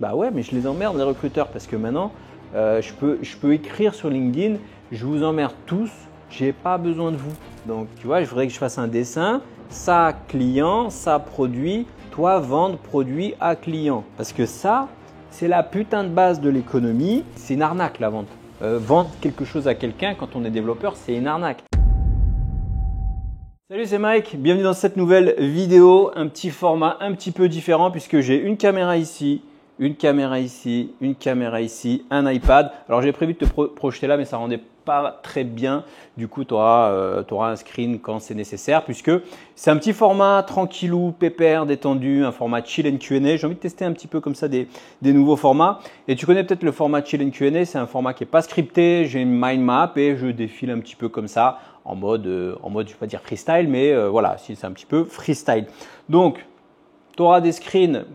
bah ouais, mais je les emmerde les recruteurs parce que maintenant, je peux écrire sur LinkedIn, je vous emmerde tous, j'ai pas besoin de vous. Donc tu vois, je voudrais que je fasse un dessin, ça client, ça produit, toi vendre produit à client. Parce que ça, c'est la putain de base de l'économie. C'est une arnaque la vente. Vendre quelque chose à quelqu'un quand on est développeur, c'est une arnaque. Salut, c'est Mike, bienvenue dans cette nouvelle vidéo, un petit format un petit peu différent puisque j'ai une caméra ici, une caméra ici, une caméra ici, un iPad. Alors j'ai prévu de te projeter là mais ça rendait pas très bien, du coup tu auras un screen quand c'est nécessaire puisque c'est un petit format tranquillou, pépère, détendu, un format chill and Q&A. J'ai envie de tester un petit peu comme ça des nouveaux formats et tu connais peut-être le format chill and Q&A, c'est un format qui n'est pas scripté, j'ai une mind map et je défile un petit peu comme ça en mode, je ne vais pas dire freestyle, mais voilà, c'est un petit peu freestyle. Donc, tu auras des screens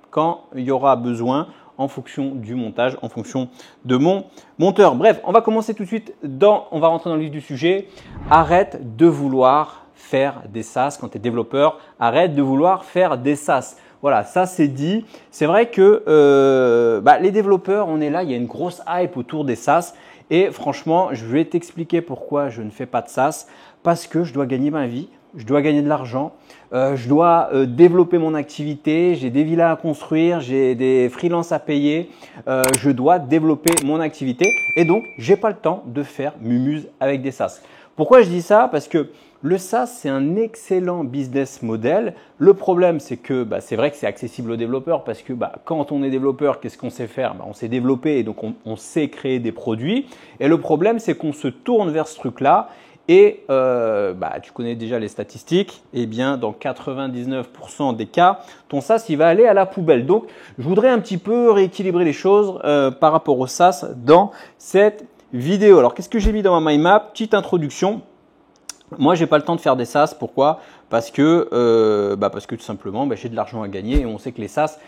quand il y aura besoin en fonction du montage, en fonction de mon monteur. Bref, on va commencer tout de suite, on va rentrer dans le vif du sujet. Arrête de vouloir faire des SaaS quand tu es développeur. Arrête de vouloir faire des SaaS. Voilà, ça c'est dit. C'est vrai que les développeurs, on est là, il y a une grosse hype autour des SaaS. Et franchement, je vais t'expliquer pourquoi je ne fais pas de SaaS. Parce que je dois gagner ma vie, je dois gagner de l'argent, je dois développer mon activité, j'ai des villas à construire, j'ai des freelances à payer, je dois développer mon activité et donc je n'ai pas le temps de faire mumuse avec des SaaS. Pourquoi je dis ça? Parce que le SaaS, c'est un excellent business model. Le problème, c'est que c'est vrai que c'est accessible aux développeurs parce que quand on est développeur, qu'est-ce qu'on sait faire? On sait développer et donc on sait créer des produits. Et le problème, c'est qu'on se tourne vers ce truc-là. Et tu connais déjà les statistiques, eh bien dans 99% des cas, ton SaaS il va aller à la poubelle. Donc je voudrais un petit peu rééquilibrer les choses par rapport au SaaS dans cette vidéo. Alors qu'est-ce que j'ai mis dans ma mind map? Petite introduction. Moi, j'ai pas le temps de faire des SaaS. Pourquoi? Parce que tout simplement, j'ai de l'argent à gagner et on sait que les SaaS,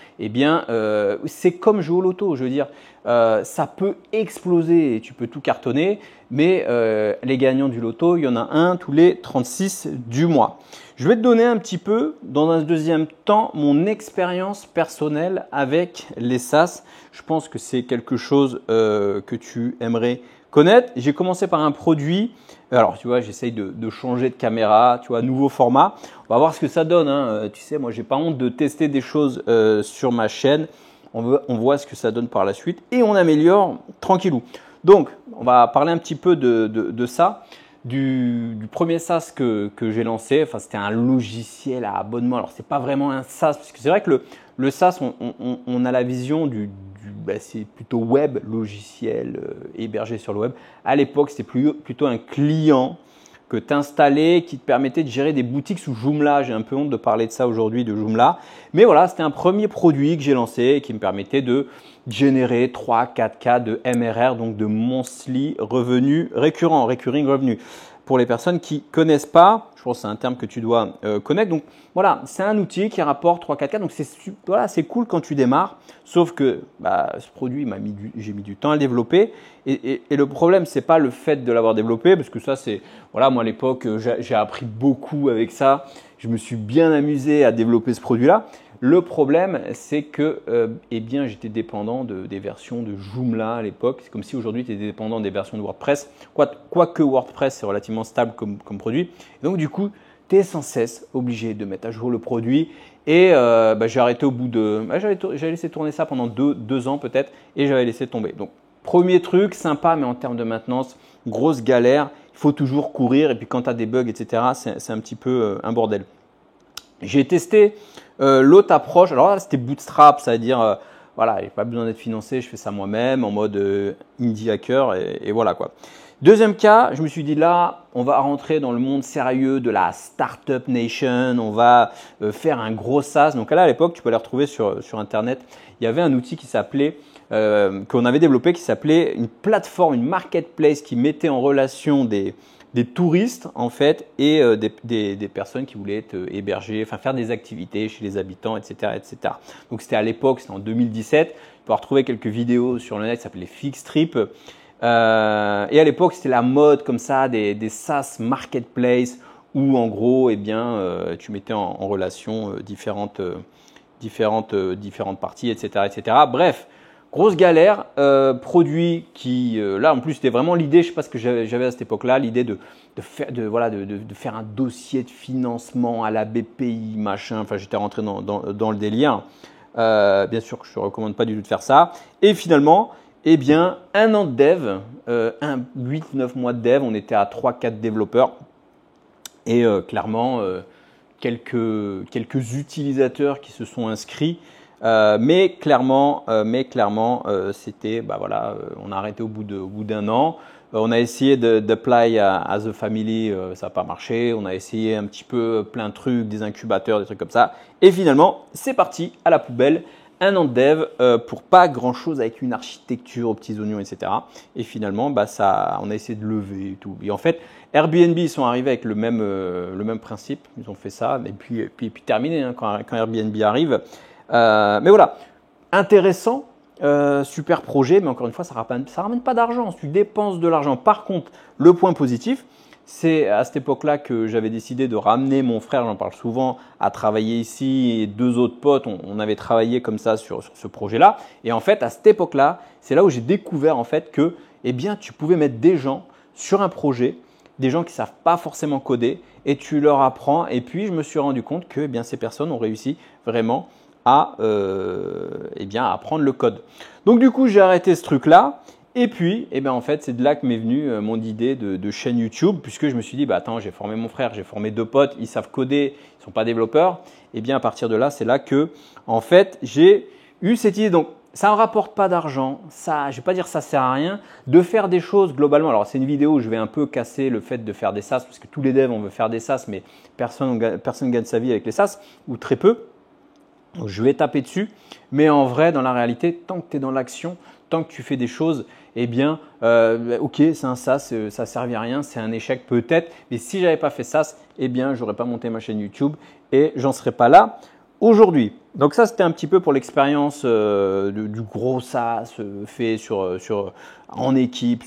c'est comme jouer au loto. Je veux dire, ça peut exploser et tu peux tout cartonner, mais les gagnants du loto, il y en a un tous les 36 du mois. Je vais te donner un petit peu, dans un deuxième temps, mon expérience personnelle avec les SaaS. Je pense que c'est quelque chose que tu aimerais connaître. J'ai commencé par un produit. Alors, tu vois, j'essaye de changer de caméra, tu vois, nouveau format. On va voir ce que ça donne, hein. Tu sais, moi, j'ai pas honte de tester des choses sur ma chaîne. On voit ce que ça donne par la suite et on améliore tranquillou. Donc, on va parler un petit peu de ça. Du premier SaaS que j'ai lancé, enfin, c'était un logiciel à abonnement. Alors, c'est pas vraiment un SaaS parce que c'est vrai que le SaaS, on a la vision c'est plutôt web, logiciel hébergé sur le web. À l'époque, c'était plutôt un client que tu installais qui te permettait de gérer des boutiques sous Joomla. J'ai un peu honte de parler de ça aujourd'hui, de Joomla. Mais voilà, c'était un premier produit que j'ai lancé et qui me permettait de générer 3-4K de MRR, donc de monthly revenu récurrent, recurring revenue. Pour les personnes qui ne connaissent pas, je pense que c'est un terme que tu dois connaître. Donc voilà, c'est un outil qui rapporte 3-4K. Donc c'est cool quand tu démarres. Sauf que ce produit, j'ai mis du temps à le développer. Et le problème, ce n'est pas le fait de l'avoir développé. Parce que ça, moi à l'époque, j'ai appris beaucoup avec ça. Je me suis bien amusé à développer ce produit-là. Le problème, c'est que j'étais dépendant des versions de Joomla à l'époque. C'est comme si aujourd'hui, tu étais dépendant des versions de WordPress. Quoique WordPress, c'est relativement stable comme produit. Et donc, du coup, tu es sans cesse obligé de mettre à jour le produit. Et j'ai arrêté au bout de… j'avais laissé tourner ça pendant 2 ans peut-être et j'avais laissé tomber. Donc, premier truc, sympa, mais en termes de maintenance, grosse galère. Il faut toujours courir. Et puis, quand tu as des bugs, etc., c'est un petit peu un bordel. J'ai testé l'autre approche. Alors là, c'était bootstrap, c'est-à-dire, j'ai pas besoin d'être financé, je fais ça moi-même en mode indie hacker et voilà quoi. Deuxième cas, je me suis dit là, on va rentrer dans le monde sérieux de la Startup Nation, on va faire un gros SaaS. Donc là, à l'époque, tu peux aller retrouver sur Internet, il y avait un outil qui s'appelait, qu'on avait développé, qui s'appelait une plateforme, une marketplace qui mettait en relation des touristes en fait et des personnes qui voulaient être hébergées, enfin faire des activités chez les habitants, etc. etc. Donc c'était à l'époque, c'était en 2017. Tu peux retrouver quelques vidéos sur le net, ça s'appelait Fixtrip. Et à l'époque, c'était la mode comme ça des SaaS marketplace où en gros, tu mettais en relation différentes différentes parties, etc., etc. Bref, grosse galère. Produit qui, là en plus, c'était vraiment l'idée, je ne sais pas ce que j'avais à cette époque-là, l'idée de faire un dossier de financement à la BPI, machin. Enfin, j'étais rentré dans le délire. Bien sûr que je ne te recommande pas du tout de faire ça. Et finalement, eh bien, un an de dev, 8-9 mois de dev, on était à 3-4 développeurs. Et clairement, quelques utilisateurs qui se sont inscrits. Mais clairement, c'était, on a arrêté au bout d'un an. On a essayé d'apply à The Family, ça n'a pas marché. On a essayé un petit peu plein de trucs, des incubateurs, des trucs comme ça. Et finalement, c'est parti à la poubelle. Un an de dev pour pas grand chose avec une architecture aux petits oignons, etc. Et finalement, on a essayé de lever et tout. Et en fait, Airbnb, ils sont arrivés avec le même principe. Ils ont fait ça. Et puis terminé hein, quand Airbnb arrive. Mais voilà, intéressant. Super projet, mais encore une fois, ça ramène pas d'argent. Tu dépenses de l'argent. Par contre, le point positif, c'est à cette époque-là que j'avais décidé de ramener mon frère, j'en parle souvent, à travailler ici et 2 autres potes. On avait travaillé comme ça sur ce projet-là. Et en fait, à cette époque-là, c'est là où j'ai découvert en fait que, eh bien, tu pouvais mettre des gens sur un projet, des gens qui ne savent pas forcément coder, et tu leur apprends. Et puis, je me suis rendu compte que, eh bien, ces personnes ont réussi vraiment à apprendre le code. Donc du coup, j'ai arrêté ce truc-là. Et puis, en fait, c'est de là que m'est venue mon idée de chaîne YouTube, puisque je me suis dit, attends, j'ai formé mon frère, j'ai formé 2 potes, ils savent coder, ils ne sont pas développeurs. Et bien, à partir de là, c'est là que, en fait, j'ai eu cette idée. Donc, ça ne me rapporte pas d'argent. Ça, je ne vais pas dire que ça ne sert à rien de faire des choses globalement. Alors, c'est une vidéo où je vais un peu casser le fait de faire des SaaS, parce que tous les devs, on veut faire des SaaS, mais personne ne gagne sa vie avec les SaaS, ou très peu. Donc, je vais taper dessus, mais en vrai, dans la réalité, tant que tu es dans l'action, tant que tu fais des choses, eh bien, ok, c'est un SaaS, ça ne servait à rien, c'est un échec peut-être, mais si je n'avais pas fait SaaS, eh bien, je n'aurais pas monté ma chaîne YouTube et j'en serais pas là aujourd'hui. Donc ça, c'était un petit peu pour l'expérience du gros SaaS fait en équipe,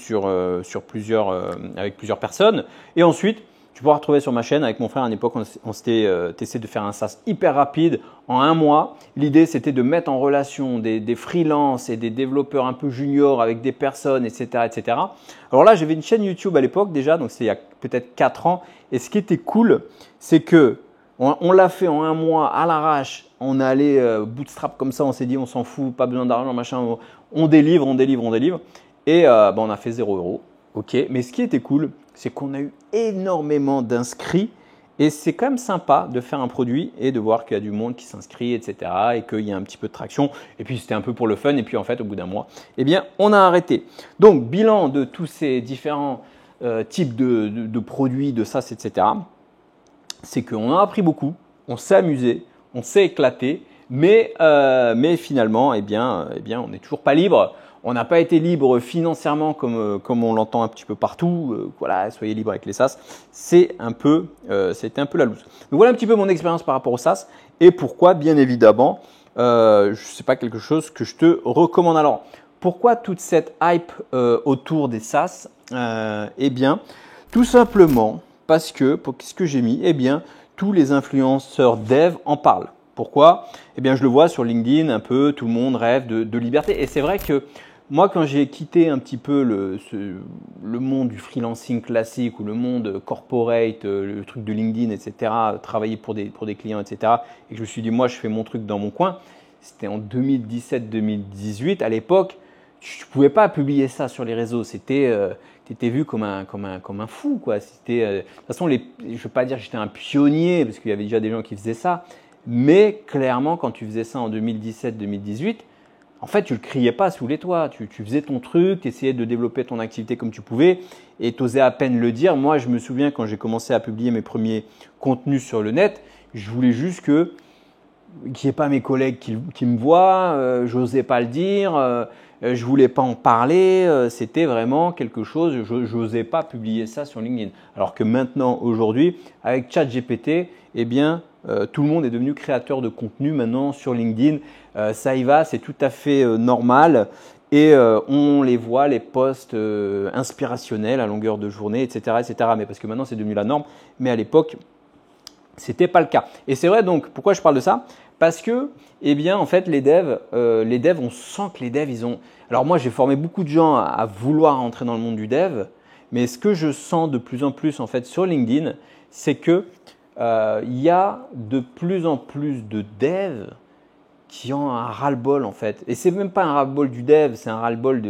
avec plusieurs personnes. Et ensuite, tu pourras retrouver sur ma chaîne. Avec mon frère, à une époque, on s'était essayé de faire un SaaS hyper rapide en 1 mois. L'idée, c'était de mettre en relation des freelances et des développeurs un peu juniors avec des personnes, etc., etc. Alors là, j'avais une chaîne YouTube à l'époque déjà, donc c'est il y a peut-être 4 ans. Et ce qui était cool, c'est que on l'a fait en 1 mois à l'arrache. On est allé bootstrap comme ça. On s'est dit, on s'en fout, pas besoin d'argent, machin. On délivre. Et on a fait 0 €. Ok, mais ce qui était cool, c'est qu'on a eu énormément d'inscrits et c'est quand même sympa de faire un produit et de voir qu'il y a du monde qui s'inscrit, etc. et qu'il y a un petit peu de traction. Et puis, c'était un peu pour le fun. Et puis, en fait, au bout d'un mois, eh bien, on a arrêté. Donc, bilan de tous ces différents types de produits, de SaaS, etc. C'est qu'on a appris beaucoup, on s'est amusé, on s'est éclaté, mais finalement, eh bien, on n'est toujours pas libre. On n'a pas été libre financièrement comme on l'entend un petit peu partout. Voilà, soyez libre avec les SaaS. C'était un peu la loose. Donc voilà un petit peu mon expérience par rapport au SaaS et pourquoi, bien évidemment, c'est pas quelque chose que je te recommande. Alors, pourquoi toute cette hype autour des SaaS Eh bien, tout simplement parce que, qu'est-ce que j'ai mis Eh bien, tous les influenceurs dev en parlent. Pourquoi Eh bien, je le vois sur LinkedIn un peu, tout le monde rêve de liberté. Et c'est vrai que moi, quand j'ai quitté un petit peu le monde du freelancing classique ou le monde corporate, le truc de LinkedIn, etc., travailler pour des clients, etc., et que je me suis dit, moi, je fais mon truc dans mon coin, c'était en 2017-2018. À l'époque, tu ne pouvais pas publier ça sur les réseaux. Tu étais vu comme un fou, quoi. De toute façon, je ne veux pas dire que j'étais un pionnier parce qu'il y avait déjà des gens qui faisaient ça. Mais clairement, quand tu faisais ça en 2017-2018, en fait, tu ne le criais pas sous les toits. Tu faisais ton truc, tu essayais de développer ton activité comme tu pouvais et tu osais à peine le dire. Moi, je me souviens quand j'ai commencé à publier mes premiers contenus sur le net, je voulais juste qu'il n'y ait pas mes collègues qui me voient. Je n'osais pas le dire. Je ne voulais pas en parler. C'était vraiment quelque chose, je n'osais pas publier ça sur LinkedIn. Alors que maintenant, aujourd'hui, avec ChatGPT, eh bien, tout le monde est devenu créateur de contenu maintenant sur LinkedIn. Ça y va, c'est tout à fait normal. Et on les voit, les posts inspirationnels à longueur de journée, etc., etc. Mais parce que maintenant, c'est devenu la norme. Mais à l'époque, C'était pas le cas. Et c'est vrai donc, pourquoi je parle de ça? Parce que, eh bien, en fait, les devs, on sent que les devs, ils ont… Alors moi, j'ai formé beaucoup de gens à vouloir entrer dans le monde du dev, mais ce que je sens de plus en plus en fait sur LinkedIn, c'est que il y a de plus en plus de devs qui ont un ras-le-bol en fait. Et c'est même pas un ras-le-bol du dev, c'est un ras-le-bol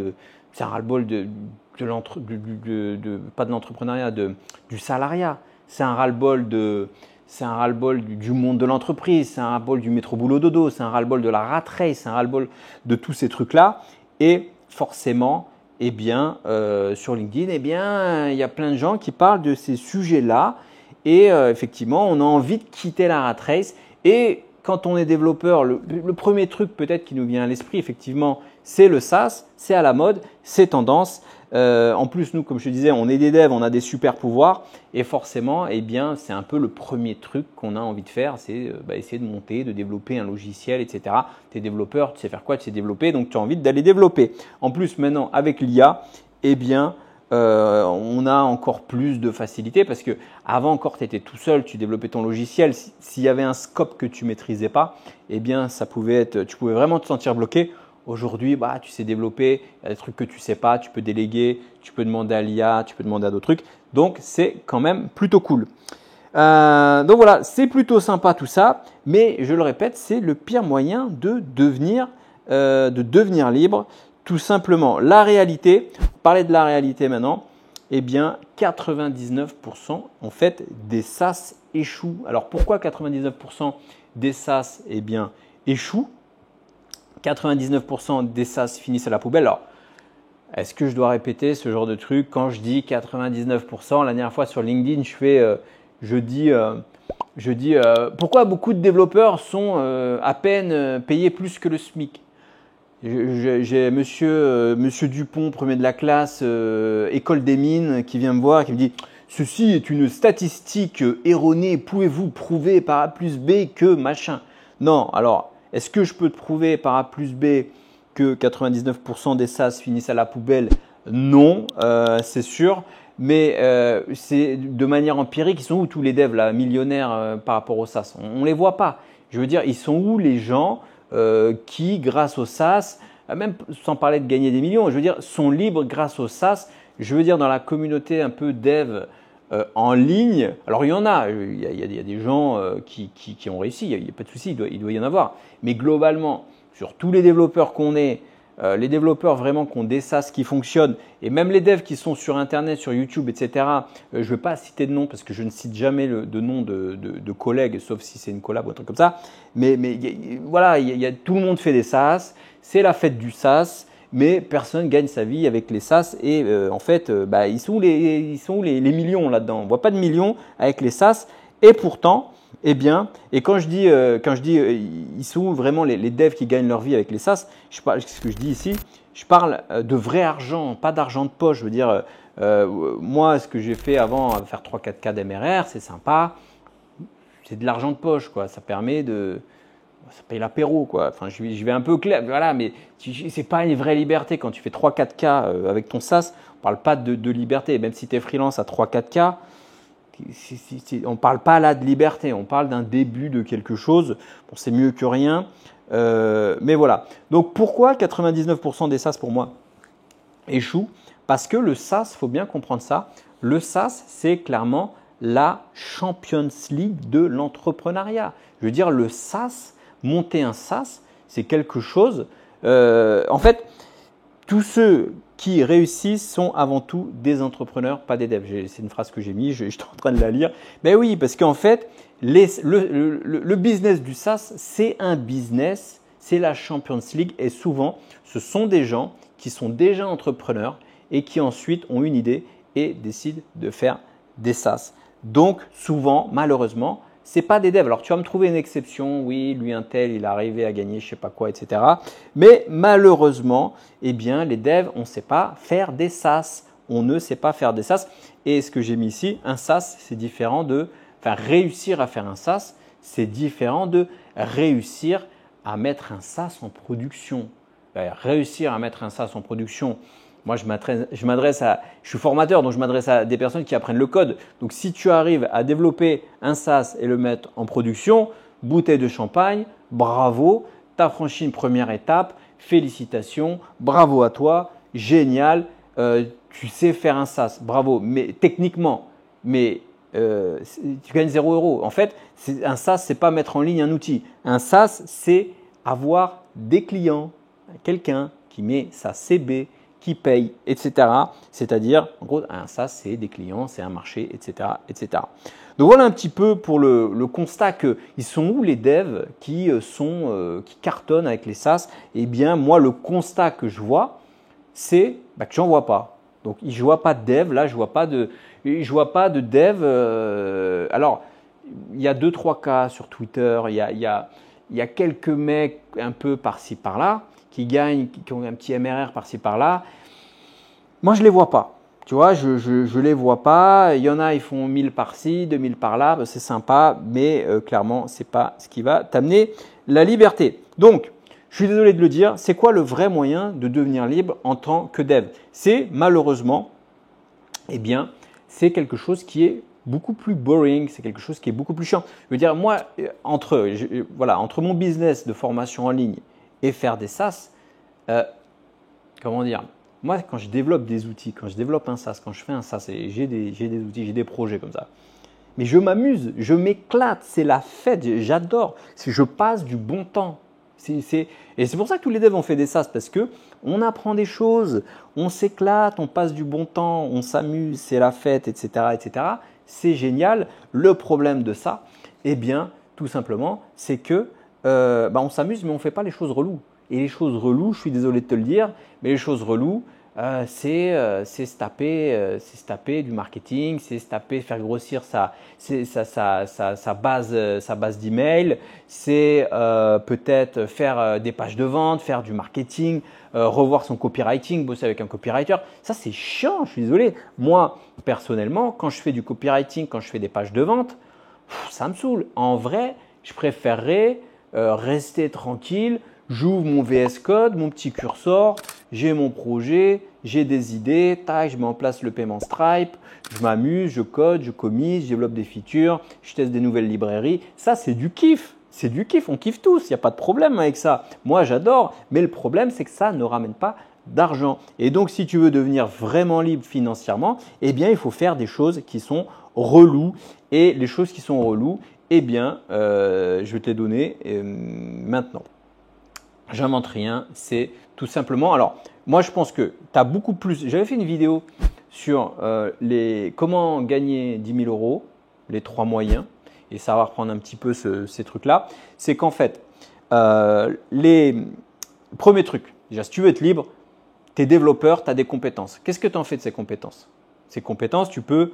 pas de l'entrepreneuriat, du salariat. C'est un ras-le-bol du monde de l'entreprise, c'est un ras-le-bol du métro boulot dodo, c'est un ras-le-bol de la rat race, c'est un ras-le-bol de tous ces trucs-là. Et forcément, eh bien, sur LinkedIn, eh bien, il y a plein de gens qui parlent de ces sujets-là. Et effectivement, on a envie de quitter la rat race. Et quand on est développeur, le premier truc peut-être qui nous vient à l'esprit, effectivement, c'est le SaaS, c'est à la mode, c'est tendance. En plus, nous, comme je te disais, on est des devs, on a des super pouvoirs et forcément, eh bien, c'est un peu le premier truc qu'on a envie de faire, c'est essayer de monter, de développer un logiciel, etc. Tu es développeur, tu sais faire quoi? Tu sais développer, donc tu as envie d'aller développer. En plus, maintenant, avec l'IA, eh bien, on a encore plus de facilité parce que avant encore, tu étais tout seul, tu développais ton logiciel. S'il y avait un scope que tu maîtrisais pas, eh bien, tu pouvais vraiment te sentir bloqué. Aujourd'hui, tu sais développer, il y a des trucs que tu ne sais pas, tu peux déléguer, tu peux demander à l'IA, tu peux demander à d'autres trucs. Donc, c'est quand même plutôt cool. Donc voilà, c'est plutôt sympa tout ça, mais je le répète, c'est le pire moyen de devenir libre. Tout simplement, la réalité, parler de la réalité maintenant, eh bien 99% en fait des SaaS échouent. Alors pourquoi 99% des SaaS échouent? 99% des SaaS finissent à la poubelle. Alors, est-ce que je dois répéter ce genre de truc? Quand je dis 99%, la dernière fois sur LinkedIn, je dis pourquoi beaucoup de développeurs sont à peine payés plus que le SMIC? J'ai monsieur Dupont, premier de la classe, école des mines, qui vient me voir et qui me dit « Ceci est une statistique erronée, pouvez-vous prouver par A plus B que machin ?» Non, alors, est-ce que je peux te prouver par A plus B que 99% des SaaS finissent à la poubelle? Non, c'est sûr. Mais c'est de manière empirique, ils sont où tous les devs là, millionnaires par rapport aux SaaS? On ne les voit pas. Je veux dire, ils sont où les gens qui, grâce au SaaS, même sans parler de gagner des millions, je veux dire, sont libres grâce au SaaS. Je veux dire, dans la communauté un peu dev en ligne, alors il y en a, il y a des gens qui ont réussi, il n'y a pas de souci, il doit y en avoir. Mais globalement, sur tous les développeurs qu'on est, les développeurs vraiment qui ont des SaaS qui fonctionnent et même les devs qui sont sur Internet, sur YouTube, etc. Je ne vais pas citer de nom parce que je ne cite jamais de nom de collègues, sauf si c'est une collab ou un truc comme ça. Mais voilà, tout le monde fait des SaaS, c'est la fête du SaaS, mais personne gagne sa vie avec les SaaS et en fait, ils sont où les millions là-dedans? On ne voit pas de millions avec les SaaS et pourtant… Eh bien, et quand je dis ils sont où vraiment les devs qui gagnent leur vie avec les SaaS, ce que je dis ici, je parle de vrai argent, pas d'argent de poche. Je veux dire, moi, ce que j'ai fait avant, faire 3-4K d'MRR, c'est sympa, c'est de l'argent de poche, quoi. Ça permet ça paye l'apéro, quoi. Enfin, je vais un peu clair, voilà, mais c'est pas une vraie liberté quand tu fais 3-4K avec ton SaaS. On parle pas de liberté, même si tu es freelance à 3-4K. On ne parle pas là de liberté, on parle d'un début de quelque chose. Bon, c'est mieux que rien, mais voilà. Donc pourquoi 99% des SaaS pour moi échouent? Parce que le SaaS, il faut bien comprendre ça, le SaaS c'est clairement la Champions League de l'entrepreneuriat. Je veux dire, le SaaS, monter un SaaS, c'est quelque chose… en fait, tous ceux qui réussissent sont avant tout des entrepreneurs, pas des devs. C'est une phrase que j'ai mise, je suis en train de la lire. Mais oui, parce qu'en fait, le business du SaaS, c'est un business, c'est la Champions League et souvent, ce sont des gens qui sont déjà entrepreneurs et qui ensuite ont une idée et décident de faire des SaaS. Donc souvent, malheureusement, ce n'est pas des devs. Alors tu vas me trouver une exception, oui, lui un tel, il est arrivé à gagner je ne sais pas quoi, etc. Mais malheureusement, eh bien, les devs, on ne sait pas faire des SaaS. On ne sait pas faire des SaaS. Et ce que j'ai mis ici, un SaaS, c'est différent réussir à faire un SaaS, c'est différent de réussir à mettre un SaaS en production. Réussir à mettre un SaaS en production, Moi, je suis formateur, donc je m'adresse à des personnes qui apprennent le code. Donc, si tu arrives à développer un SaaS et le mettre en production, bouteille de champagne, bravo, tu as franchi une première étape, félicitations, bravo à toi, génial, tu sais faire un SaaS, bravo, mais techniquement, mais tu gagnes 0 €. En fait, un SaaS, ce n'est pas mettre en ligne un outil. Un SaaS, c'est avoir des clients, quelqu'un qui met sa CB, qui paye, etc. C'est-à-dire, en gros, un SaaS, c'est des clients, c'est un marché, etc., etc. Donc voilà un petit peu pour le constat que ils sont où les devs qui cartonnent avec les SaaS. Eh bien, moi, le constat que je vois, c'est que j'en vois pas. Donc, je ne vois pas de dev. Là, je vois pas de dev. Alors, il y a 2-3 cas sur Twitter. Il y a quelques mecs un peu par-ci par-là qui gagnent, qui ont un petit MRR par-ci par-là. Moi, je ne les vois pas. Tu vois, je ne les vois pas. Il y en a, ils font 1000 par-ci, 2000 par-là. C'est sympa, mais clairement, ce n'est pas ce qui va t'amener la liberté. Donc, je suis désolé de le dire, c'est quoi le vrai moyen de devenir libre en tant que dev? C'est malheureusement, eh bien, c'est quelque chose qui est beaucoup plus boring, c'est quelque chose qui est beaucoup plus chiant. Je veux dire, moi, entre mon business de formation en ligne et faire des SaaS, comment dire, moi, quand je développe des outils, quand je développe un SaaS, quand je fais un SaaS, et j'ai des outils, j'ai des projets comme ça, mais je m'amuse, je m'éclate, c'est la fête, j'adore, je passe du bon temps. Et c'est pour ça que tous les devs ont fait des SaaS, parce qu'on apprend des choses, on s'éclate, on passe du bon temps, on s'amuse, c'est la fête, etc., etc. C'est génial. Le problème de ça, eh bien, tout simplement, c'est que on s'amuse, mais on ne fait pas les choses reloues. Et les choses reloues, je suis désolé de te le dire, mais les choses reloues, c'est se taper du marketing, c'est se taper, faire grossir sa base d'email, c'est peut-être faire des pages de vente, faire du marketing, revoir son copywriting, bosser avec un copywriter. Ça, c'est chiant, je suis désolé. Moi, personnellement, quand je fais du copywriting, quand je fais des pages de vente, ça me saoule. En vrai, je préférerais rester tranquille. J'ouvre mon VS Code, mon petit curseur, j'ai mon projet, j'ai des idées, tac, je mets en place le paiement Stripe, je m'amuse, je code, je commise, je développe des features, je teste des nouvelles librairies. Ça, c'est du kiff. C'est du kiff, on kiffe tous, il n'y a pas de problème avec ça. Moi, j'adore, mais le problème, c'est que ça ne ramène pas d'argent. Et donc, si tu veux devenir vraiment libre financièrement, eh bien, il faut faire des choses qui sont reloues. Et les choses qui sont reloues, eh bien, je vais te les donner maintenant. J'invente rien, c'est tout simplement. Alors, moi, je pense que tu as beaucoup plus. J'avais fait une vidéo sur comment gagner 10 000 €, les 3 moyens, et ça va reprendre un petit peu ces trucs-là. C'est qu'en fait, les premiers trucs, déjà, si tu veux être libre, tu es développeur, tu as des compétences. Qu'est-ce que tu en fais de ces compétences? Ces compétences, tu peux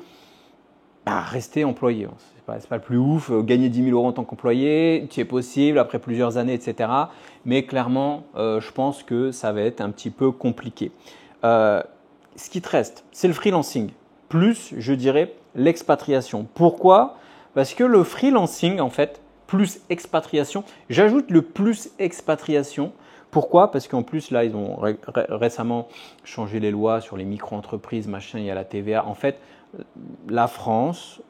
rester employé. C'est pas le plus ouf, gagner 10 000 € en tant qu'employé, c'est possible après plusieurs années, etc. Mais clairement, je pense que ça va être un petit peu compliqué. Ce qui te reste, c'est le freelancing, plus, je dirais, l'expatriation. Pourquoi? Parce que le freelancing, en fait, plus expatriation, j'ajoute le plus expatriation. Pourquoi? Parce qu'en plus, là, ils ont récemment changé les lois sur les micro-entreprises, machin, il y a la TVA. En fait, la France,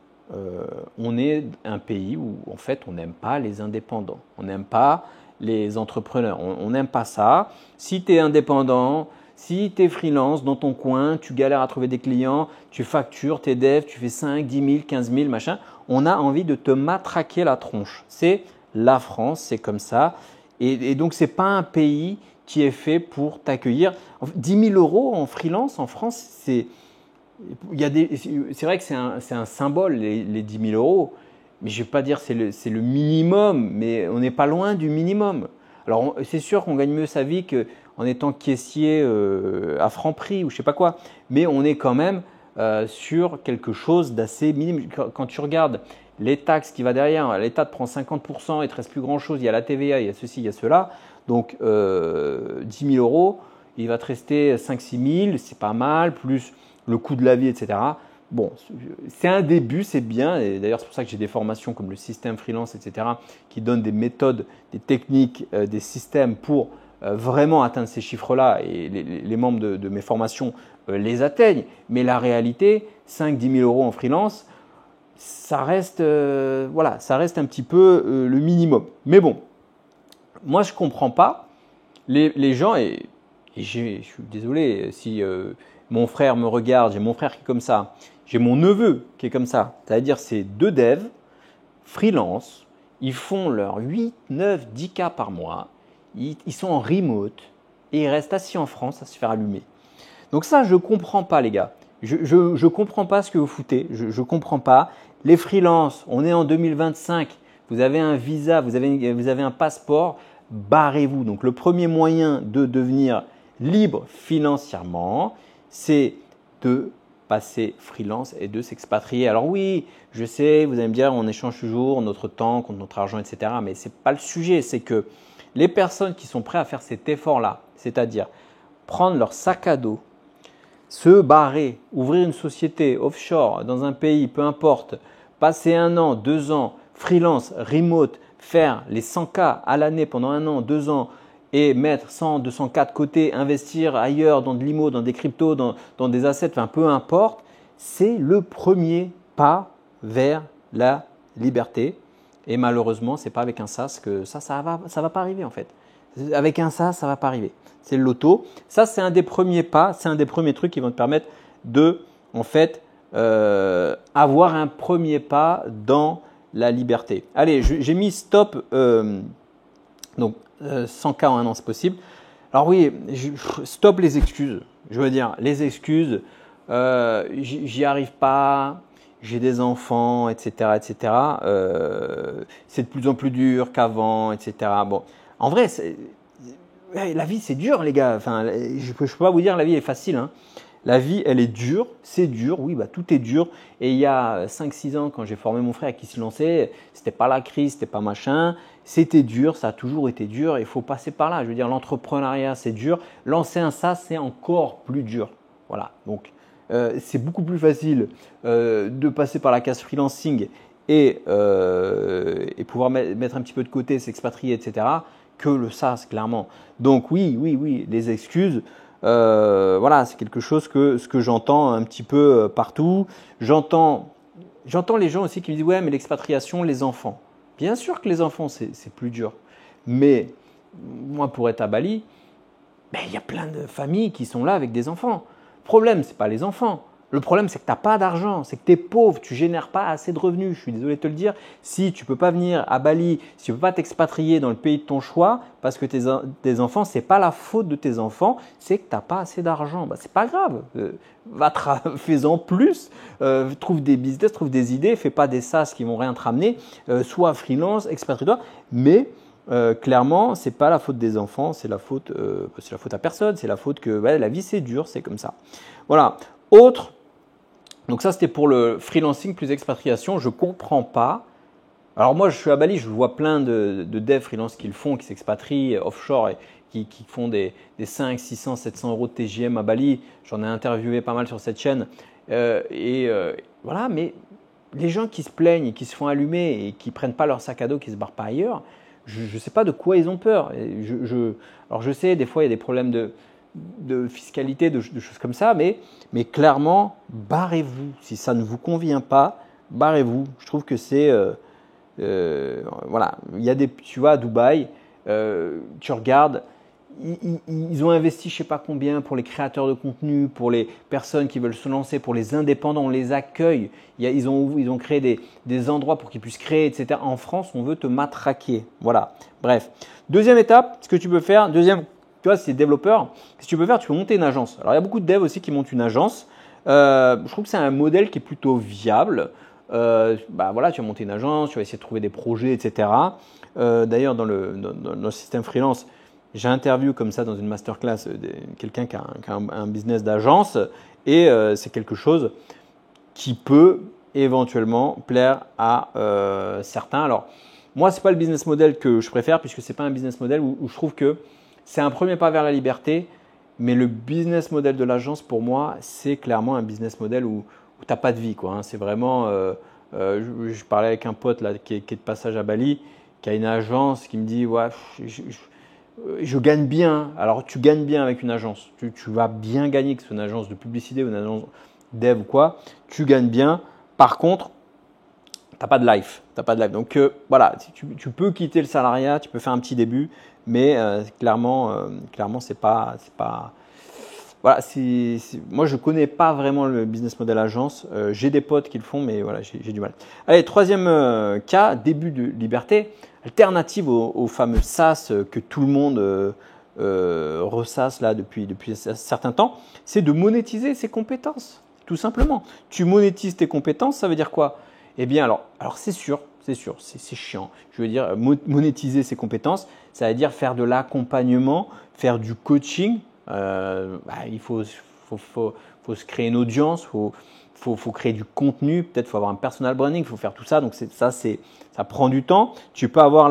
on est un pays où en fait on n'aime pas les indépendants, on n'aime pas les entrepreneurs, on n'aime pas ça. Si tu es indépendant, si tu es freelance dans ton coin, tu galères à trouver des clients, tu factures tes devs, tu fais 5, 10 000, 15 000, machin, on a envie de te matraquer la tronche. C'est la France, c'est comme ça. Et donc, ce n'est pas un pays qui est fait pour t'accueillir. 10 000 € en freelance en France, c'est vrai que c'est un symbole, les 10 000 €, mais je ne vais pas dire c'est le minimum, mais on n'est pas loin du minimum. Alors, c'est sûr qu'on gagne mieux sa vie qu'en étant caissier à Franprix ou je ne sais pas quoi, mais on est quand même sur quelque chose d'assez minime. Quand tu regardes les taxes qui va derrière, l'État te prend 50%, il ne te reste plus grand-chose, il y a la TVA, il y a ceci, il y a cela. Donc, 10 000 €, il va te rester 5-6 000, c'est pas mal, plus le coût de la vie, etc. Bon, c'est un début, c'est bien. Et d'ailleurs, c'est pour ça que j'ai des formations comme le système freelance, etc., qui donnent des méthodes, des techniques, des systèmes pour vraiment atteindre ces chiffres-là et les membres de mes formations les atteignent. Mais la réalité, 5-10 000 euros en freelance, ça reste, voilà, ça reste un petit peu le minimum. Mais bon, moi je ne comprends pas les gens et je suis désolé si mon frère me regarde, j'ai mon frère qui est comme ça, j'ai mon neveu qui est comme ça, c'est-à-dire c'est 2 devs, freelance, ils font leurs 8, 9, 10 cas par mois, ils sont en remote et ils restent assis en France à se faire allumer. Donc ça, je ne comprends pas les gars. Je ne comprends pas ce que vous foutez, je ne comprends pas. Les freelances, on est en 2025, vous avez un visa, vous avez un passeport, barrez-vous. Donc le premier moyen de devenir libre financièrement, c'est de passer freelance et de s'expatrier. Alors oui, je sais, vous allez me dire, on échange toujours notre temps contre notre argent, etc. Mais ce n'est pas le sujet, c'est que les personnes qui sont prêtes à faire cet effort-là, c'est-à-dire prendre leur sac à dos, se barrer, ouvrir une société offshore dans un pays, peu importe, passer 1 an, 2 ans, freelance, remote, faire les 100K à l'année pendant 1 an, 2 ans et mettre 100, 200K de côté, investir ailleurs dans de l'IMO, dans des cryptos, dans des assets, enfin peu importe, c'est le premier pas vers la liberté. Et malheureusement, ce n'est pas avec un SaaS que ça va pas arriver en fait. Avec un SaaS, ça ne va pas arriver. C'est le loto. Ça, c'est un des premiers pas, c'est un des premiers trucs qui vont te permettre de, en fait, avoir un premier pas dans la liberté. Allez, j'ai mis stop, donc 100K en 1 an, c'est possible. Alors oui, stop les excuses. Je veux dire, les excuses, j'y arrive pas, j'ai des enfants, etc., etc. C'est de plus en plus dur qu'avant, etc. Bon, en vrai, la vie, c'est dur, les gars. Enfin, je ne peux pas vous dire la vie est facile. Hein. La vie, elle est dure. C'est dur. Oui, bah, tout est dur. Et il y a 5-6 ans, quand j'ai formé mon frère qui se lançait, c'était pas la crise, c'était pas machin. C'était dur. Ça a toujours été dur. Il faut passer par là. Je veux dire, l'entrepreneuriat, c'est dur. Lancer un SaaS, c'est encore plus dur. Voilà. Donc, c'est beaucoup plus facile de passer par la case freelancing et pouvoir mettre un petit peu de côté, s'expatrier, etc., que le SaaS, clairement. Donc oui, les excuses, voilà, c'est quelque chose ce que j'entends un petit peu partout. J'entends les gens aussi qui me disent « ouais, mais l'expatriation, les enfants ». Bien sûr que les enfants, c'est plus dur. Mais moi, pour être à Bali, ben, il y a plein de familles qui sont là avec des enfants. Le problème, ce n'est pas les enfants. Le problème, c'est que tu n'as pas d'argent, c'est que tu es pauvre, tu ne génères pas assez de revenus. Je suis désolé de te le dire. Si tu ne peux pas venir à Bali, si tu ne peux pas t'expatrier dans le pays de ton choix, parce que tes enfants, ce n'est pas la faute de tes enfants, c'est que tu n'as pas assez d'argent. Ben, ce n'est pas grave. Fais-en plus, trouve des business, trouve des idées, fais pas des SaaS qui vont rien te ramener, sois freelance, expatrie-toi, mais clairement, ce n'est pas la faute des enfants, c'est la faute à personne, c'est la faute que la vie c'est dur, c'est comme ça. Voilà. Donc ça, c'était pour le freelancing plus expatriation. Je ne comprends pas. Alors moi, je suis à Bali, je vois plein de devs freelance qui le font, qui s'expatrient offshore et qui font des 5, 600, 700 euros de TJM à Bali. J'en ai interviewé pas mal sur cette chaîne. Voilà, mais les gens qui se plaignent et qui se font allumer et qui ne prennent pas leur sac à dos, qui ne se barrent pas ailleurs, je ne sais pas de quoi ils ont peur. Alors je sais, des fois, il y a des problèmes de fiscalité, de choses comme ça, mais clairement, barrez-vous. Si ça ne vous convient pas, barrez-vous. Je trouve que c'est… voilà, il y a tu vas à Dubaï, tu regardes, ils ont investi je ne sais pas combien pour les créateurs de contenu, pour les personnes qui veulent se lancer, pour les indépendants, on les accueille. Ils ont créé des endroits pour qu'ils puissent créer, etc. En France, on veut te matraquer. Voilà, bref. Deuxième étape, ce que tu peux faire, tu vois, c'est développeur. Ce que tu peux faire, tu peux monter une agence. Alors, il y a beaucoup de devs aussi qui montent une agence. Je trouve que c'est un modèle qui est plutôt viable. Voilà, tu vas monter une agence, tu vas essayer de trouver des projets, etc. D'ailleurs, dans le système freelance, j'ai interviewé comme ça dans une masterclass quelqu'un qui a un business d'agence et c'est quelque chose qui peut éventuellement plaire à certains. Alors, moi, ce n'est pas le business model que je préfère puisque ce n'est pas un business model où je trouve que c'est un premier pas vers la liberté, mais le business model de l'agence, pour moi, c'est clairement un business model où tu n'as pas de vie, quoi, hein. C'est vraiment… je parlais avec un pote là, qui est de passage à Bali, qui a une agence, qui me dit ouais, je gagne bien. Alors, tu gagnes bien avec une agence. Tu vas bien gagner, que ce soit une agence de publicité ou une agence dev ou quoi. Tu gagnes bien. Par contre, tu n'as pas de life. Donc, voilà, tu peux quitter le salariat, tu peux faire un petit début, mais clairement, c'est pas. Voilà, moi, je ne connais pas vraiment le business model agence. J'ai des potes qui le font, mais voilà, j'ai du mal. Allez, troisième cas, début de liberté, alternative au fameux SaaS que tout le monde ressasse là depuis un certain temps, c'est de monétiser ses compétences, tout simplement. Tu monétises tes compétences, ça veut dire quoi? Eh bien, alors c'est sûr, c'est chiant. Je veux dire, monétiser ses compétences, ça veut dire faire de l'accompagnement, faire du coaching. Il faut se créer une audience, faut créer du contenu, peut-être faut avoir un personal branding, il faut faire tout ça. Donc ça prend du temps. Tu peux avoir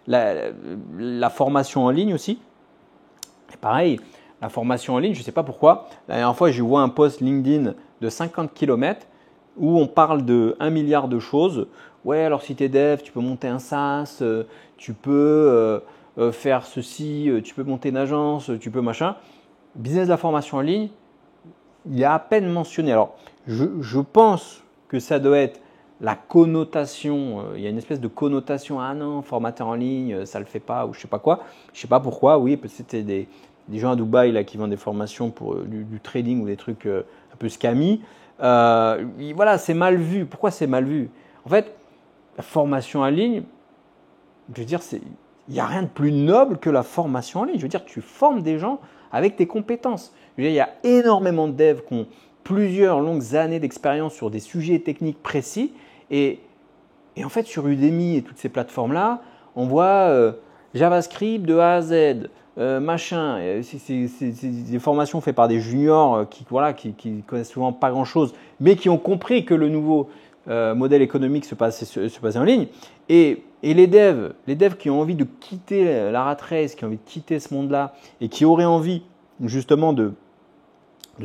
la formation en ligne aussi. Et pareil, la formation en ligne, je ne sais pas pourquoi. La dernière fois, je vois un post LinkedIn de 50 km où on parle de 1 milliard de choses. Ouais, alors si tu es dev, tu peux monter un SaaS, tu peux faire ceci, tu peux monter une agence, tu peux machin. Business de la formation en ligne, il est à peine mentionné. Alors, je pense que ça doit être la connotation. Il y a une espèce de connotation. Ah non, formateur en ligne, ça ne le fait pas ou je ne sais pas quoi. Je ne sais pas pourquoi. Oui, peut-être c'était des gens à Dubaï là, qui vendent des formations pour du trading ou des trucs un peu scammy. Voilà, c'est mal vu. Pourquoi c'est mal vu? En fait, la formation en ligne, je veux dire, il n'y a rien de plus noble que la formation en ligne. Je veux dire, tu formes des gens avec tes compétences. Je veux dire, il y a énormément de devs qui ont plusieurs longues années d'expérience sur des sujets techniques précis. Et en fait, sur Udemy et toutes ces plateformes-là, on voit JavaScript de A à Z, machin. C'est des formations faites par des juniors qui connaissent souvent pas grand-chose, mais qui ont compris que le nouveau modèle économique se passait en ligne. Et les devs qui ont envie de quitter la rat race, qui ont envie de quitter ce monde-là et qui auraient envie justement de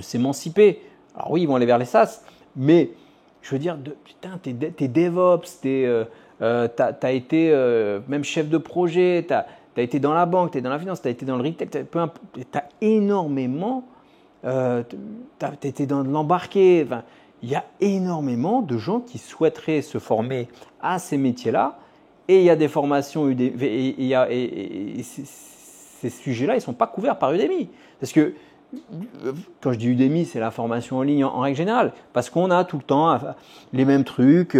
s'émanciper, alors oui, ils vont aller vers les SaaS, mais je veux dire, putain, t'es DevOps, t'as été même chef de projet, t'as été dans la banque, t'es dans la finance, t'as été dans le retail, t'as énormément, t'as été dans l'embarqué. Enfin, il y a énormément de gens qui souhaiteraient se former à ces métiers-là et il y a des formations et ces sujets-là, ils ne sont pas couverts par Udemy. Parce que quand je dis Udemy, c'est la formation en ligne en règle générale. Parce qu'on a tout le temps les mêmes trucs,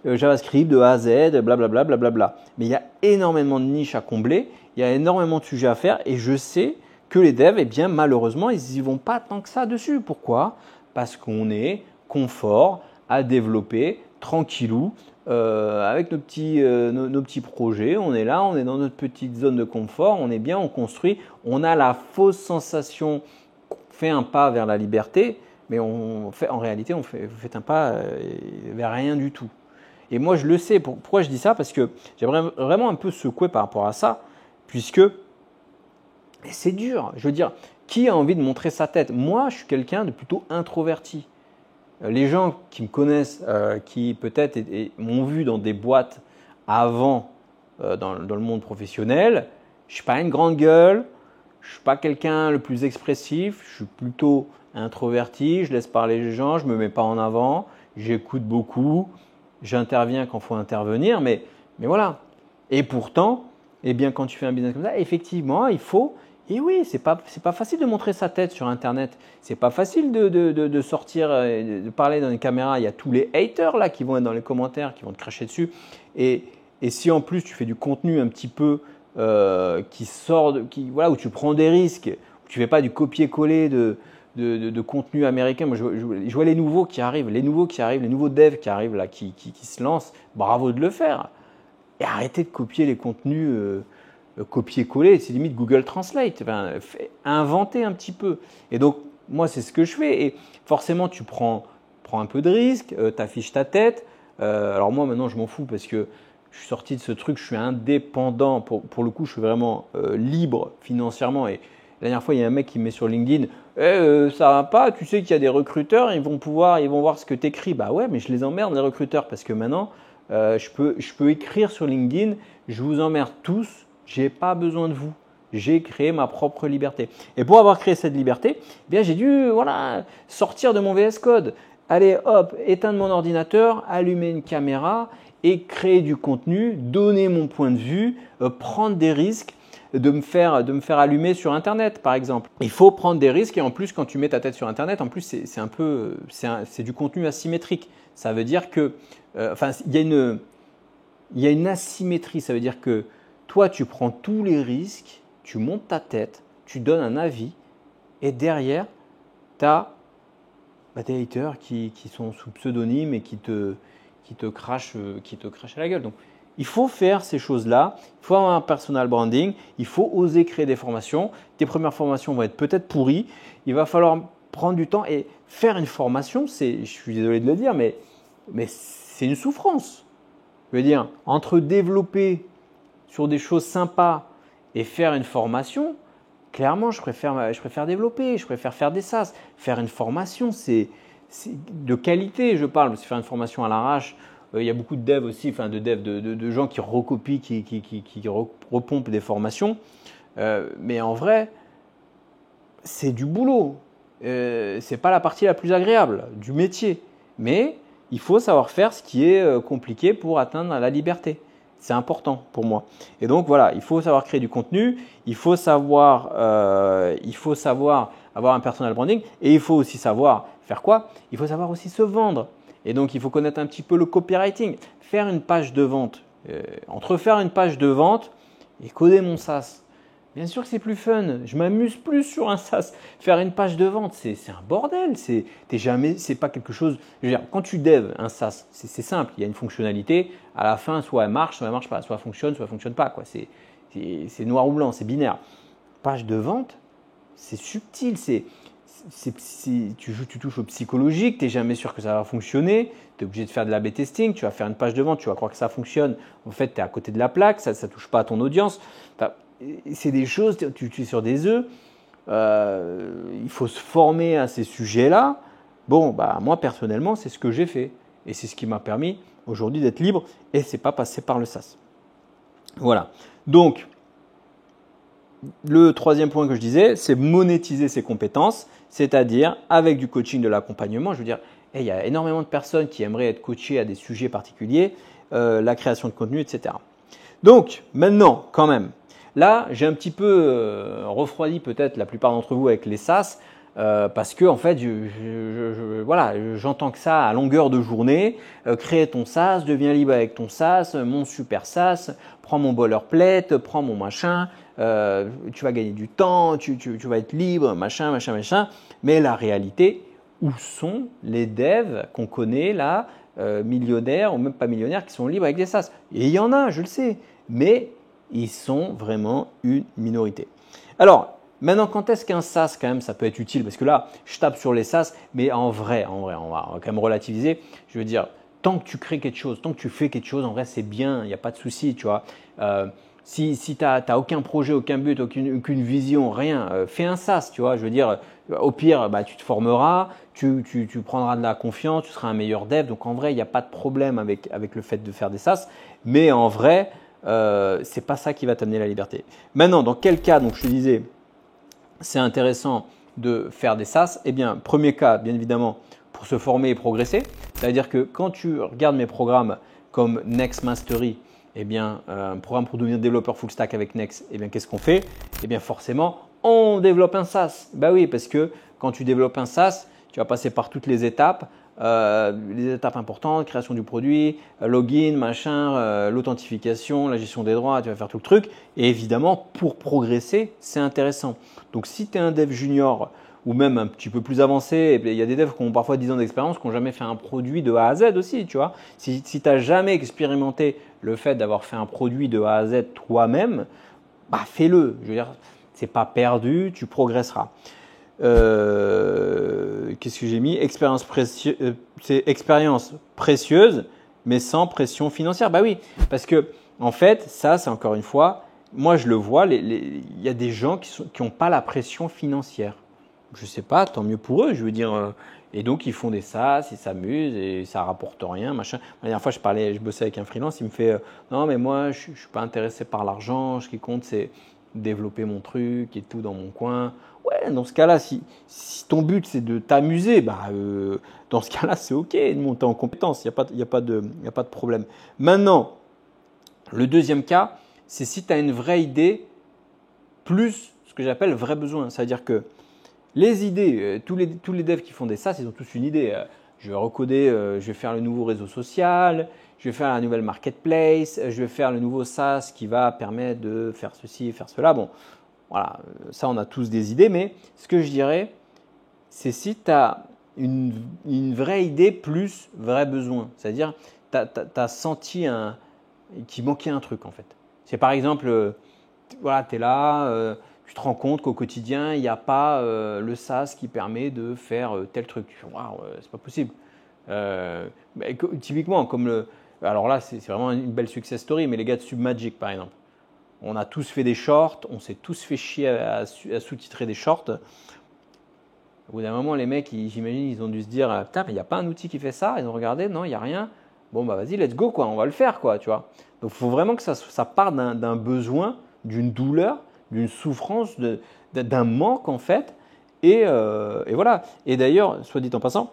JavaScript de A à Z, blablabla. Blablabla. Mais il y a énormément de niches à combler, il y a énormément de sujets à faire et je sais que les devs, eh bien, malheureusement, ils n'y vont pas tant que ça dessus. Pourquoi? Parce qu'on est confort à développer tranquillou avec nos petits projets. On est là, on est dans notre petite zone de confort, on est bien, on construit, on a la fausse sensation qu'on fait un pas vers la liberté, mais en réalité, vous faites un pas vers rien du tout. Et moi, je le sais. Pourquoi je dis ça? Parce que j'aimerais vraiment un peu secouer par rapport à ça, puisque c'est dur. Je veux dire, qui a envie de montrer sa tête? Moi, je suis quelqu'un de plutôt introverti. Les gens qui me connaissent, qui peut-être m'ont vu dans des boîtes avant dans le monde professionnel, je ne suis pas une grande gueule, je ne suis pas quelqu'un le plus expressif, je suis plutôt introverti, je laisse parler les gens, je ne me mets pas en avant, j'écoute beaucoup, j'interviens quand il faut intervenir, mais voilà. Et pourtant, eh bien, quand tu fais un business comme ça, effectivement, il faut… Et oui, c'est pas facile de montrer sa tête sur Internet. C'est pas facile de sortir, de parler dans une caméra. Il y a tous les haters là qui vont être dans les commentaires, qui vont te cracher dessus. Et si en plus tu fais du contenu un petit peu qui sort, où tu prends des risques, où tu fais pas du copier-coller de contenu américain. Moi, je vois les nouveaux qui arrivent, les nouveaux devs qui arrivent là, qui se lancent. Bravo de le faire. Et arrêtez de copier les contenus. Copier-coller, c'est limite Google Translate, inventer un petit peu. Et donc, moi, c'est ce que je fais. Et forcément, tu prends un peu de risque, tu affiches ta tête. Alors moi, maintenant, je m'en fous parce que je suis sorti de ce truc, je suis indépendant. Pour le coup, je suis vraiment libre financièrement. Et la dernière fois, il y a un mec qui me met sur LinkedIn ça va pas, tu sais qu'il y a des recruteurs, ils vont voir ce que tu écris. Bah ouais, mais je les emmerde, les recruteurs, parce que maintenant, je peux écrire sur LinkedIn, je vous emmerde tous. J'ai pas besoin de vous. j'ai créé ma propre liberté. Et pour avoir créé cette liberté, eh bien j'ai dû sortir de mon VS Code. Allez, hop, éteindre mon ordinateur, allumer une caméra et créer du contenu, donner mon point de vue, prendre des risques de me faire allumer sur Internet, par exemple. Il faut prendre des risques et en plus, quand tu mets ta tête sur Internet, en plus, c'est du contenu asymétrique. Ça veut dire que, il y a une asymétrie. Ça veut dire que toi, tu prends tous les risques, tu montes ta tête, tu donnes un avis et derrière, tu as des haters qui sont sous pseudonyme et qui te crachent à la gueule. Donc, il faut faire ces choses-là, il faut avoir un personal branding, il faut oser créer des formations. Tes premières formations vont être peut-être pourries, il va falloir prendre du temps et faire une formation, je suis désolé de le dire, mais c'est une souffrance. Je veux dire, entre développer sur des choses sympas et faire une formation, clairement, je préfère développer, je préfère faire des SaaS. Faire une formation, c'est de qualité, je parle, parce que faire une formation à l'arrache, il y a beaucoup de devs aussi, de gens qui recopient, qui repompent des formations. Mais en vrai, c'est du boulot. Ce n'est pas la partie la plus agréable du métier. Mais il faut savoir faire ce qui est compliqué pour atteindre la liberté. C'est important pour moi. Et donc voilà, il faut savoir créer du contenu, il faut savoir avoir un personal branding et il faut aussi savoir faire quoi? Il faut savoir aussi se vendre. Et donc il faut connaître un petit peu le copywriting, faire une page de vente. Entre faire une page de vente et coder mon SaaS, bien sûr que c'est plus fun. Je m'amuse plus sur un SaaS. Faire une page de vente, c'est un bordel. C'est pas quelque chose. Je veux dire, quand tu devs un SaaS, c'est simple. Il y a une fonctionnalité. À la fin, soit elle marche pas. Soit elle fonctionne pas. C'est noir ou blanc, c'est binaire. Page de vente, c'est subtil. Tu touches au psychologique. Tu n'es jamais sûr que ça va fonctionner. Tu es obligé de faire de l'A/B testing. Tu vas faire une page de vente. Tu vas croire que ça fonctionne. En fait, tu es à côté de la plaque. Ça ne touche pas à ton audience. C'est des choses, tu es sur des œufs, il faut se former à ces sujets-là. Bon, moi personnellement, c'est ce que j'ai fait et c'est ce qui m'a permis aujourd'hui d'être libre et ce n'est pas passé par le SaaS. Voilà. Donc, le troisième point que je disais, c'est monétiser ses compétences, c'est-à-dire avec du coaching, de l'accompagnement. Je veux dire, il y a énormément de personnes qui aimeraient être coachées à des sujets particuliers, la création de contenu, etc. Donc, maintenant, quand même, là, j'ai un petit peu refroidi peut-être la plupart d'entre vous avec les SaaS parce que en fait, j'entends que ça à longueur de journée. Créer ton SaaS, deviens libre avec ton SaaS, mon super SaaS, prends mon boilerplate, prends mon machin, tu vas gagner du temps, tu vas être libre, machin. Mais la réalité, où sont les devs qu'on connaît là, millionnaires ou même pas millionnaires, qui sont libres avec des SaaS? Et il y en a, je le sais, mais ils sont vraiment une minorité. Alors, maintenant, quand est-ce qu'un SaaS, quand même, ça peut être utile? Parce que là, je tape sur les SaaS, mais en vrai, on va quand même relativiser. Je veux dire, tant que tu crées quelque chose, tant que tu fais quelque chose, en vrai, c'est bien, il n'y a pas de souci, tu vois. Si tu n'as aucun projet, aucun but, aucune vision, rien, fais un SaaS, tu vois. Je veux dire, au pire, tu te formeras, tu prendras de la confiance, tu seras un meilleur dev. Donc, en vrai, il n'y a pas de problème avec le fait de faire des SaaS. Mais en vrai, c'est pas ça qui va t'amener la liberté. Maintenant, dans quel cas, donc je te disais, c'est intéressant de faire des SaaS? Eh bien, premier cas, bien évidemment, pour se former et progresser. C'est-à-dire que quand tu regardes mes programmes comme Next Mastery, eh bien, un programme pour devenir développeur full stack avec Next, eh bien, qu'est-ce qu'on fait? Eh bien, forcément, on développe un SaaS. Bah oui, parce que quand tu développes un SaaS, tu vas passer par toutes les étapes importantes, création du produit, login, machin, l'authentification, la gestion des droits, tu vas faire tout le truc. Et évidemment, pour progresser, c'est intéressant. Donc, si tu es un dev junior ou même un petit peu plus avancé, il y a des devs qui ont parfois 10 ans d'expérience, qui n'ont jamais fait un produit de A à Z aussi, tu vois. Si tu n'as jamais expérimenté le fait d'avoir fait un produit de A à Z toi-même, fais-le. Je veux dire, c'est pas perdu, tu progresseras. Qu'est-ce que j'ai mis? C'est expérience précieuse, mais sans pression financière. Bah oui, parce que en fait, ça, c'est encore une fois, moi je le vois, il y a des gens qui n'ont pas la pression financière. Je sais pas, tant mieux pour eux. Je veux dire, et donc ils font des SaaS, ils s'amusent et ça rapporte rien, machin. La dernière fois, je bossais avec un freelance, il me fait non, mais moi, je suis pas intéressé par l'argent. Ce qui compte, c'est développer mon truc et tout dans mon coin. Ouais, dans ce cas-là, si ton but c'est de t'amuser, dans ce cas-là, c'est ok de monter en compétence, il n'y a pas de problème. Maintenant, le deuxième cas, c'est si tu as une vraie idée plus ce que j'appelle vrai besoin. C'est-à-dire que les idées, tous les devs qui font des SaaS, ils ont tous une idée. Je vais recoder, je vais faire le nouveau réseau social, je vais faire la nouvelle marketplace, je vais faire le nouveau SaaS qui va permettre de faire ceci et faire cela. Bon, voilà, ça on a tous des idées, mais ce que je dirais, c'est si tu as une vraie idée plus vrai besoin. C'est-à-dire, tu as senti qu'il manquait un truc en fait. C'est par exemple, voilà, tu es là, tu te rends compte qu'au quotidien, il n'y a pas le SaaS qui permet de faire tel truc. Tu fais, waouh, c'est pas possible. Typiquement, alors là, c'est vraiment une belle success story, mais les gars de Submagic par exemple. On a tous fait des shorts, on s'est tous fait chier à sous-titrer des shorts. Au bout d'un moment, les mecs, j'imagine, ils ont dû se dire putain, mais il n'y a pas un outil qui fait ça. Ils ont regardé, non, il n'y a rien. Bon, bah vas-y, let's go, quoi, on va le faire, quoi, tu vois. Donc, il faut vraiment que ça parte d'un besoin, d'une douleur, d'une souffrance, d'un manque, en fait. Et voilà. Et d'ailleurs, soit dit en passant,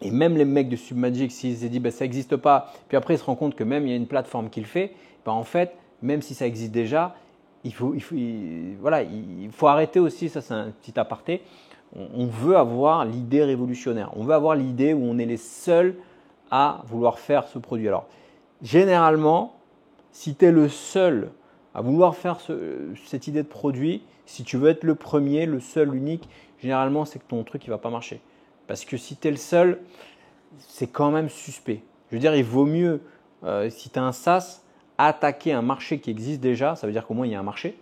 et même les mecs de Submagic, s'ils se disent ça n'existe pas, puis après ils se rendent compte que même il y a une plateforme qui le fait, en fait, même si ça existe déjà, il faut arrêter aussi, ça c'est un petit aparté, on veut avoir l'idée révolutionnaire, on veut avoir l'idée où on est les seuls à vouloir faire ce produit. Alors, généralement, si tu es le seul à vouloir faire cette idée de produit, si tu veux être le premier, le seul, l'unique, généralement, c'est que ton truc ne va pas marcher. Parce que si tu es le seul, c'est quand même suspect. Je veux dire, il vaut mieux, si tu as un SaaS, attaquer un marché qui existe déjà. Ça veut dire qu'au moins, il y a un marché.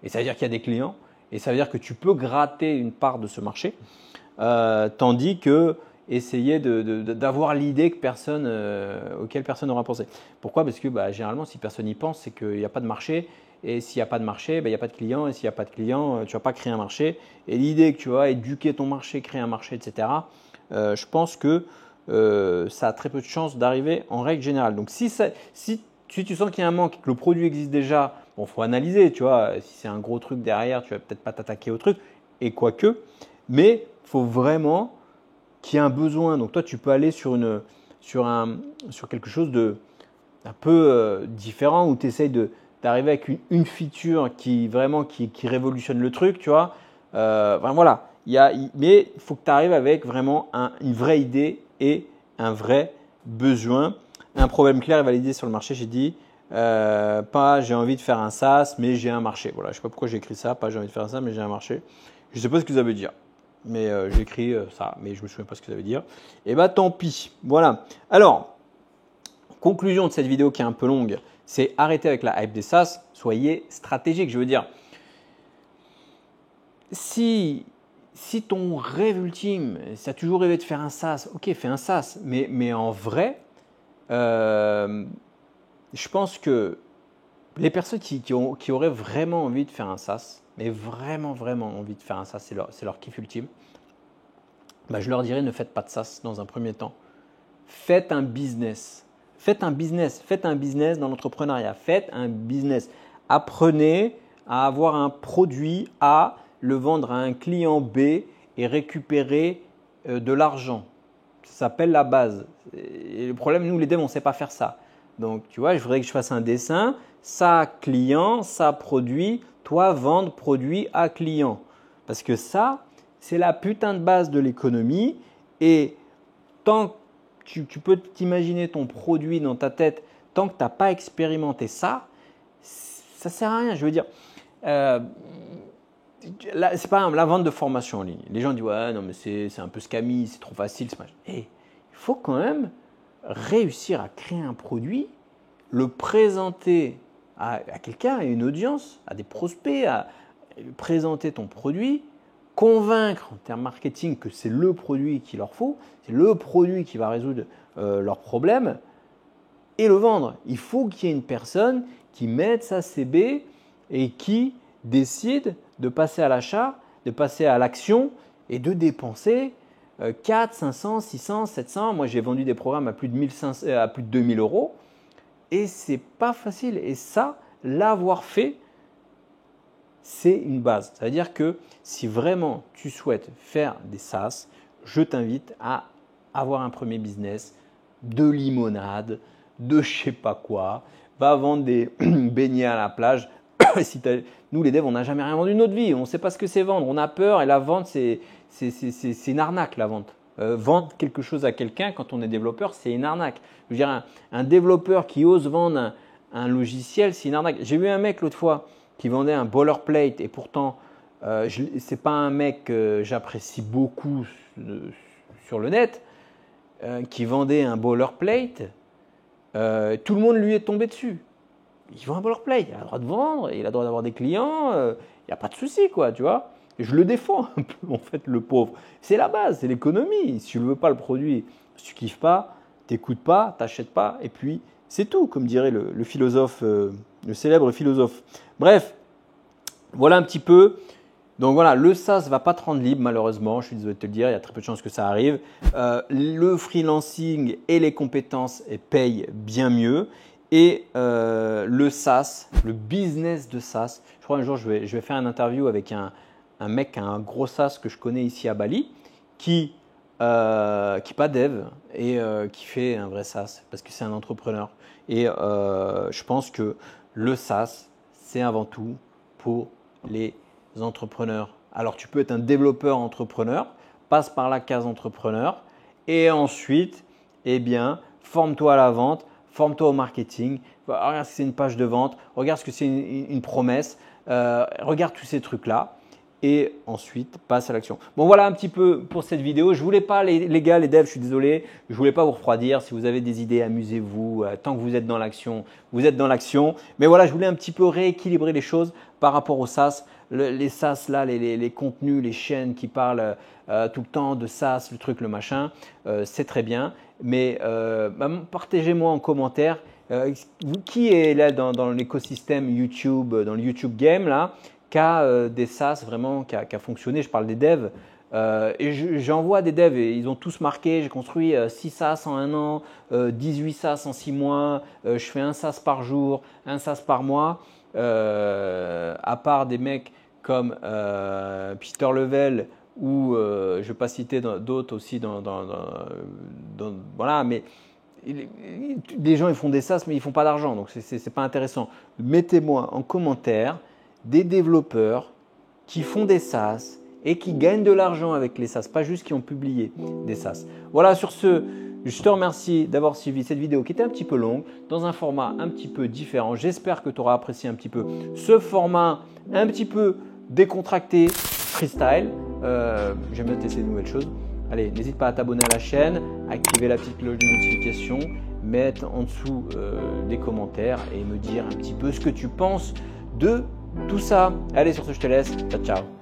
Et ça veut dire qu'il y a des clients. Et ça veut dire que tu peux gratter une part de ce marché. Tandis que essayer d'avoir l'idée auquel personne n'aura pensé. Pourquoi? Parce que généralement, si personne n'y pense, c'est qu'il n'y a pas de marché. Et s'il n'y a pas de marché, il n'y a pas de clients. Et s'il n'y a pas de clients, tu ne vas pas créer un marché. Et l'idée que tu vas éduquer ton marché, créer un marché, etc., je pense que ça a très peu de chances d'arriver en règle générale. Donc, si tu sens qu'il y a un manque, que le produit existe déjà, bon, faut analyser, tu vois. Si c'est un gros truc derrière, tu vas peut-être pas t'attaquer au truc. Et quoique, mais il faut vraiment qu'il y ait un besoin. Donc, toi, tu peux aller sur quelque chose de un peu différent où tu essayes d'arriver avec une feature qui révolutionne le truc, tu vois. Voilà. Mais il faut que tu arrives avec vraiment une vraie idée et un vrai besoin. Un problème clair et validé sur le marché, j'ai dit. Pas j'ai envie de faire un SaaS, mais j'ai un marché. Voilà, je ne sais pas pourquoi j'ai écrit ça. Pas j'ai envie de faire un SaaS, mais j'ai un marché. Je ne sais pas ce que ça veut dire. Mais j'ai écrit ça, mais je ne me souviens pas ce que ça veut dire. Et tant pis. Voilà. Alors, conclusion de cette vidéo qui est un peu longue, c'est arrêter avec la hype des SaaS. Soyez stratégique. Je veux dire, si ton rêve ultime, si tu as toujours rêvé de faire un SaaS, ok, fais un SaaS. Mais en vrai, je pense que les personnes qui auraient vraiment envie de faire un SaaS, mais vraiment, vraiment envie de faire un SaaS, c'est leur kiff ultime, je leur dirais ne faites pas de SaaS dans un premier temps. Faites un business. Faites un business dans l'entrepreneuriat. Faites un business. Apprenez à avoir un produit A, le vendre à un client B et récupérer de l'argent. Ça s'appelle la base. Et le problème, nous les devs, on ne sait pas faire ça. Donc, tu vois, je voudrais que je fasse un dessin. Ça, client, ça, produit. Toi, vendre produit à client. Parce que ça, c'est la putain de base de l'économie. Et tant que tu peux t'imaginer ton produit dans ta tête, tant que tu n'as pas expérimenté ça, ça ne sert à rien. Je veux dire, c'est pas la vente de formation en ligne. Les gens disent ouais, non, mais c'est un peu scammy, c'est trop facile. Il faut quand même réussir à créer un produit, le présenter à quelqu'un, à une audience, à des prospects, à présenter ton produit, convaincre en termes marketing que c'est le produit qu'il leur faut, c'est le produit qui va résoudre leurs problèmes et le vendre. Il faut qu'il y ait une personne qui mette sa CB et qui décide de passer à l'achat, de passer à l'action et de dépenser 4, 500, 600, 700. Moi, j'ai vendu des programmes à plus de 2000 euros et c'est pas facile. Et ça, l'avoir fait, c'est une base. Ça veut dire que si vraiment tu souhaites faire des SaaS, je t'invite à avoir un premier business de limonade, de je sais pas quoi, va vendre des beignets à la plage. Nous les devs, on n'a jamais rien vendu de notre vie, on ne sait pas ce que c'est vendre, on a peur et la vente c'est une arnaque la vente. Vendre quelque chose à quelqu'un quand on est développeur, c'est une arnaque. Je veux dire, un développeur qui ose vendre un logiciel, c'est une arnaque. J'ai vu un mec l'autre fois qui vendait un boilerplate et pourtant ce n'est pas un mec que j'apprécie beaucoup sur le net, qui vendait un boilerplate, tout le monde lui est tombé dessus. Il vend un boilerplate, il a le droit de vendre, il a le droit d'avoir des clients, il n'y a pas de souci, quoi, tu vois. Et je le défends un peu, en fait, le pauvre. C'est la base, c'est l'économie. Si tu ne veux pas le produit, si tu ne kiffes pas, tu n'écoutes pas, tu n'achètes pas, et puis c'est tout, comme dirait le philosophe, le célèbre philosophe. Bref, voilà un petit peu. Donc voilà, le SaaS ne va pas te rendre libre malheureusement, je suis désolé de te le dire, il y a très peu de chances que ça arrive. Le freelancing et les compétences payent bien mieux. Et le SaaS, le business de SaaS, je crois un jour je vais faire une interview avec un mec, un gros SaaS que je connais ici à Bali, qui pas dev et qui fait un vrai SaaS parce que c'est un entrepreneur. Et je pense que le SaaS, c'est avant tout pour les entrepreneurs. Alors tu peux être un développeur entrepreneur, passe par la case entrepreneur et ensuite, eh bien, forme-toi à la vente. Forme-toi au marketing, regarde ce que c'est une page de vente, regarde ce que c'est une promesse, regarde tous ces trucs-là et ensuite passe à l'action. Bon, voilà un petit peu pour cette vidéo. Je ne voulais pas, les gars, les devs, je suis désolé, je ne voulais pas vous refroidir. Si vous avez des idées, amusez-vous. Tant que vous êtes dans l'action, vous êtes dans l'action. Mais voilà, je voulais un petit peu rééquilibrer les choses par rapport au SaaS. Les SaaS, là, les contenus, les chaînes qui parlent tout le temps de SaaS, le truc, le machin, c'est très bien. Mais partagez-moi en commentaire qui est là dans l'écosystème YouTube, dans le YouTube game là, qui a des SaaS vraiment qui a fonctionné. Je parle des devs. Et j'en vois des devs et ils ont tous marqué. J'ai construit 6 SaaS en 1 an, 18 SaaS en 6 mois. Je fais un SaaS par jour, un SaaS par mois. À part des mecs comme Peter Level ou je ne vais pas citer d'autres aussi voilà, mais des gens ils font des SaaS mais ils ne font pas d'argent donc c'est pas intéressant. Mettez-moi en commentaire des développeurs qui font des SaaS et qui gagnent de l'argent avec les SaaS, pas juste qui ont publié des SaaS. Voilà, sur ce, je te remercie d'avoir suivi cette vidéo qui était un petit peu longue, dans un format un petit peu différent. J'espère que tu auras apprécié un petit peu ce format un petit peu décontracté, freestyle. J'aime bien tester de nouvelles choses. Allez, n'hésite pas à t'abonner à la chaîne, activer la petite cloche de notification, mettre en dessous des commentaires et me dire un petit peu ce que tu penses de tout ça. Allez, sur ce, je te laisse. Ciao, ciao.